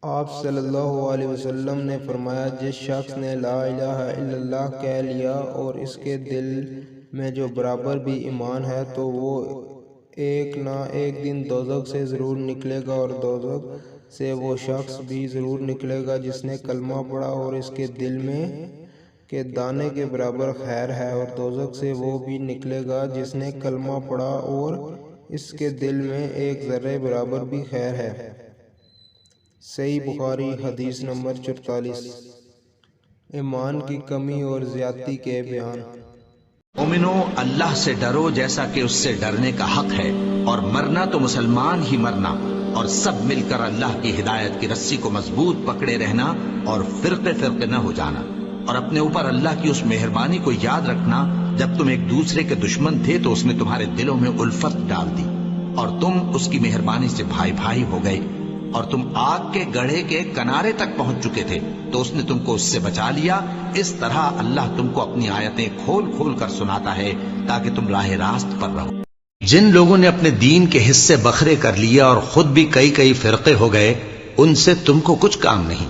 آپ صلی اللہ علیہ وسلم نے فرمایا، جس شخص نے لا الہ الا اللہ کہہ لیا اور اس کے دل میں جو برابر بھی ایمان ہے تو وہ ایک نہ ایک دن دوزخ سے ضرور نکلے گا، اور دوزخ سے وہ شخص بھی ضرور نکلے گا جس نے کلمہ پڑھا اور اس کے دل میں کے دانے کے برابر خیر ہے، اور دوزخ سے وہ بھی نکلے گا جس نے کلمہ پڑھا اور اس کے دل میں ایک ذرے برابر بھی خیر ہے۔ صحیح بخاری حدیث نمبر 44۔ ایمان کی کمی اور زیادتی کے بیان۔ مومنو، اللہ سے ڈرو جیسا کہ اس سے ڈرنے کا حق ہے، اور مرنا تو مسلمان ہی مرنا، اور سب مل کر اللہ کی ہدایت کی رسی کو مضبوط پکڑے رہنا اور فرقے فرقے نہ ہو جانا، اور اپنے اوپر اللہ کی اس مہربانی کو یاد رکھنا جب تم ایک دوسرے کے دشمن تھے تو اس نے تمہارے دلوں میں الفت ڈال دی اور تم اس کی مہربانی سے بھائی بھائی ہو گئے، اور تم آگ کے گڑھے کے کنارے تک پہنچ چکے تھے تو اس نے تم کو اس سے بچا لیا۔ اس طرح اللہ تم کو اپنی آیتیں کھول کھول کر سناتا ہے تاکہ تم راہ راست پر رہو۔ جن لوگوں نے اپنے دین کے حصے بکھرے کر لیے اور خود بھی کئی کئی فرقے ہو گئے، ان سے تم کو کچھ کام نہیں،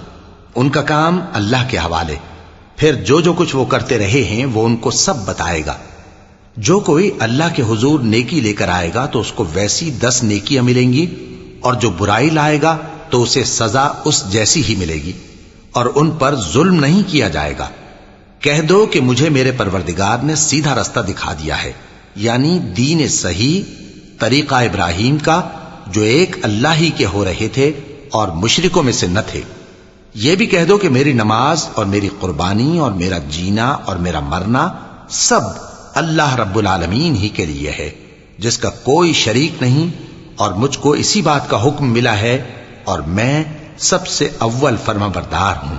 ان کا کام اللہ کے حوالے۔ پھر جو کچھ وہ کرتے رہے ہیں وہ ان کو سب بتائے گا۔ جو کوئی اللہ کے حضور نیکی لے کر آئے گا تو اس کو ویسی 10 نیکیاں ملیں گی، اور جو برائی لائے گا تو اسے سزا اس جیسی ہی ملے گی، اور ان پر ظلم نہیں کیا جائے گا۔ کہہ دو کہ مجھے میرے پروردگار نے سیدھا رستہ دکھا دیا ہے، یعنی دین صحیح، طریقہ ابراہیم کا، جو ایک اللہ ہی کے ہو رہے تھے اور مشرکوں میں سے نہ تھے۔ یہ بھی کہہ دو کہ میری نماز اور میری قربانی اور میرا جینا اور میرا مرنا سب اللہ رب العالمین ہی کے لیے ہے، جس کا کوئی شریک نہیں، اور مجھ کو اسی بات کا حکم ملا ہے، اور میں سب سے اول فرما بردار ہوں۔